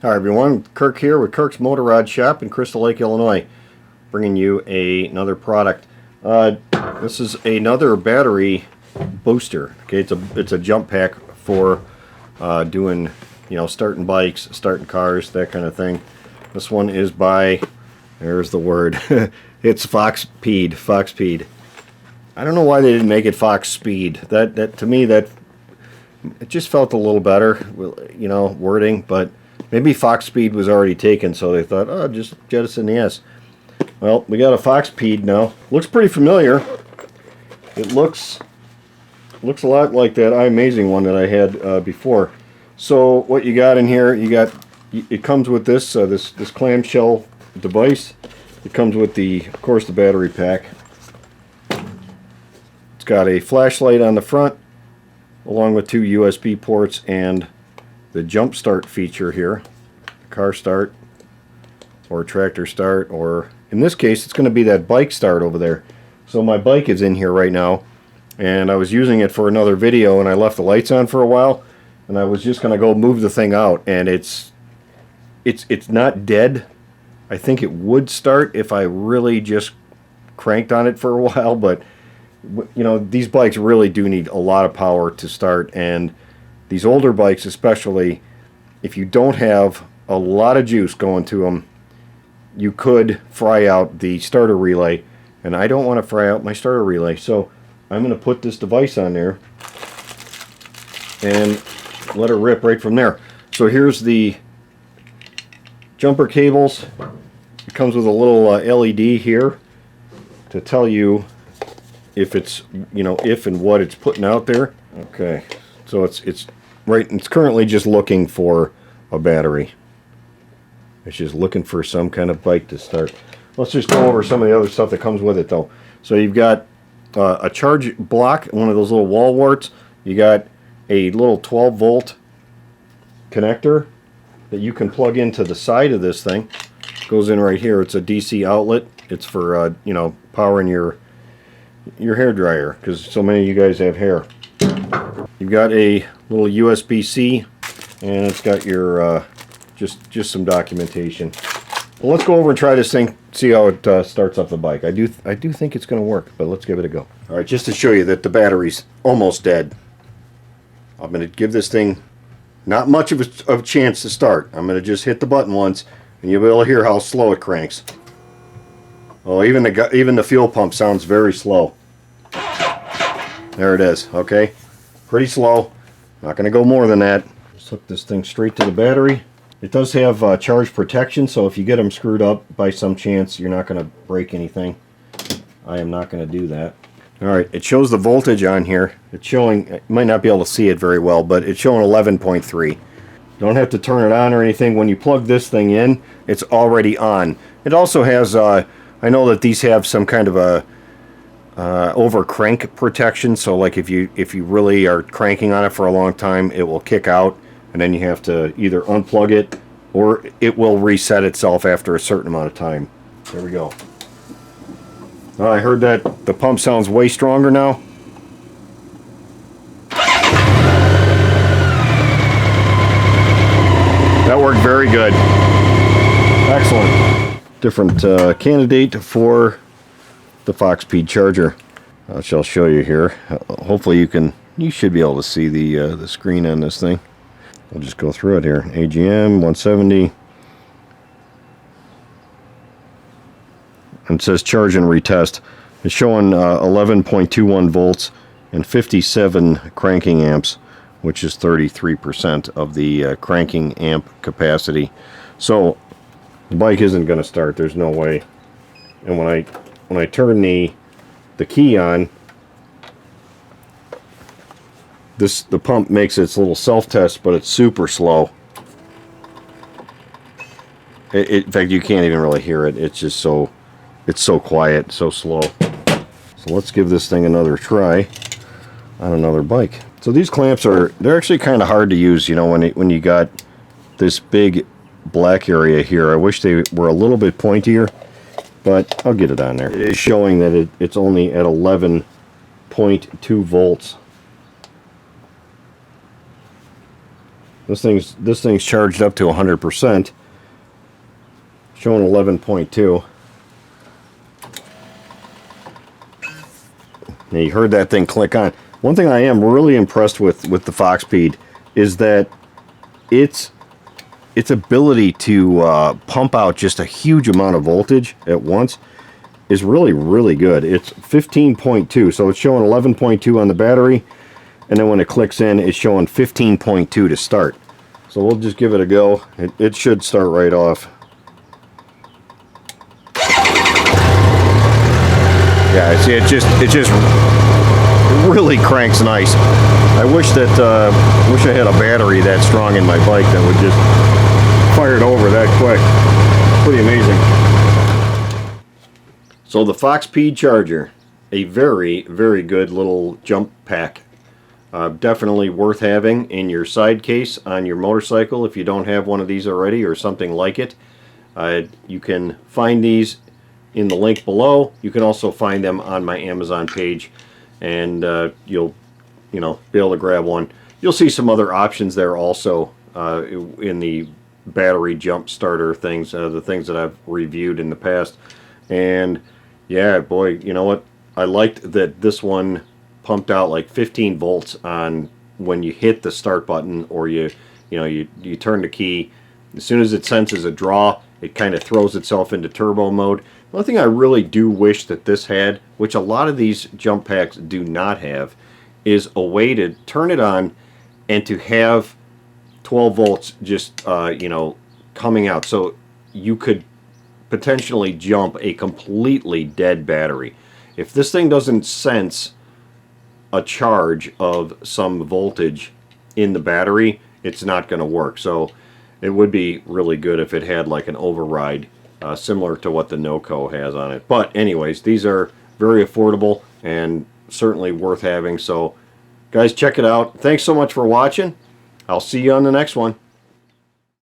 Hi everyone, Kirk here with Kirk's Motorrad shop in Crystal Lake, Illinois, bringing you another product. This is another battery booster. Okay, it's a jump pack for doing, starting bikes, starting cars, that kind of thing. This one is by, there's the word, it's Foxpeed. Foxpeed. I don't know why they didn't make it Foxpeed. That to me, that it just felt a little better, wording, but maybe Foxpeed was already taken, so they thought, oh, just jettison the S. Well, we got a Foxpeed now. Looks pretty familiar. It looks a lot like that iAmazing one that I had before. So what you got in here, it comes with this this clamshell device. It comes with of course, the battery pack. It's got a flashlight on the front, along with 2 USB ports and the jump start feature here, car start or tractor start, or in this case it's going to be that bike start over there. So my bike is in here right now, and I was using it for another video, and I left the lights on for a while, and I was just going to go move the thing out, and it's not dead. I think it would start if I really just cranked on it for a while, but these bikes really do need a lot of power to start, and these older bikes especially, if you don't have a lot of juice going to them, you could fry out the starter relay, and I don't want to fry out my starter relay, so I'm going to put this device on there and let her rip right from there. So here's the jumper cables. It comes with a little LED here to tell you if it's, if and what it's putting out there. Okay, so it's currently just looking for a battery. It's just looking for some kind of bike to start. Let's just go over some of the other stuff that comes with it, though. So you've got a charge block, one of those little wall warts. You got a little 12-volt connector that you can plug into the side of this thing. Goes in right here. It's a DC outlet. It's for powering your hair dryer, because so many of you guys have hair. You've got a little USB-C, and it's got your just some documentation. Well, let's go over and try this thing, see how it starts up the bike. I do think it's going to work, but let's give it a go. All right, just to show you that the battery's almost dead, I'm going to give this thing not much of a chance to start. I'm going to just hit the button once, and you'll be able to hear how slow it cranks. Oh, even the fuel pump sounds very slow. There it is. Okay, pretty slow. Not going to go more than that. Just hook this thing straight to the battery. It does have charge protection, so if you get them screwed up by some chance, you're not going to break anything. I am not going to do that. Alright, it shows the voltage on here. It's showing, you might not be able to see it very well, but it's showing 11.3. Don't have to turn it on or anything. When you plug this thing in, it's already on. It also has, I know that these have some kind of a over crank protection, so like if you really are cranking on it for a long time, it will kick out, and then you have to either unplug it or it will reset itself after a certain amount of time. There we go. I heard that the pump sounds way stronger now. That worked very good. Excellent. Different candidate for the Foxpeed charger. I shall show you here. Hopefully you should be able to see the screen on this thing. I'll just go through it here. AGM 170. And it says charge and retest. It's showing 11.21 volts and 57 cranking amps, which is 33% of the cranking amp capacity. So the bike isn't going to start. There's no way. And when I turn the key on, the pump makes its little self-test, but it's super slow. In fact, you can't even really hear it. It's just so quiet, so slow. So let's give this thing another try on another bike. So these clamps they're actually kind of hard to use, when you got this big black area here. I wish they were a little bit pointier, but I'll get it on there. It is showing that it's only at 11.2 volts. This thing's charged up to 100%, showing 11.2. Now you heard that thing click on. One thing I am really impressed with the Foxpeed is that its ability to pump out just a huge amount of voltage at once is really, really good. It's 15.2, so it's showing 11.2 on the battery, and then when it clicks in, it's showing 15.2 to start. So we'll just give it a go. It should start right off. Yeah, see, it just really cranks nice. I wish I had a battery that strong in my bike that would just fire it over that quick. Pretty amazing. So the Foxpeed charger, a very, very good little jump pack. Definitely worth having in your side case on your motorcycle if you don't have one of these already or something like it. You can find these in the link below. You can also find them on my Amazon page, and you'll be able to grab one. You'll see some other options there also in the battery jump starter things, the things that I've reviewed in the past. And yeah, boy, you know what? I liked that this one pumped out like 15 volts on when you hit the start button, or you turn the key. As soon as it senses a draw, it kind of throws itself into turbo mode. One thing I really do wish that this had, which a lot of these jump packs do not have, is a way to turn it on and to have 12 volts just coming out, so you could potentially jump a completely dead battery. If this thing doesn't sense a charge of some voltage in the battery, it's not going to work. So it would be really good if it had like an override similar to what the NOCO has on it. But anyways, these are very affordable and certainly worth having. So guys, check it out. Thanks so much for watching. I'll see you on the next one.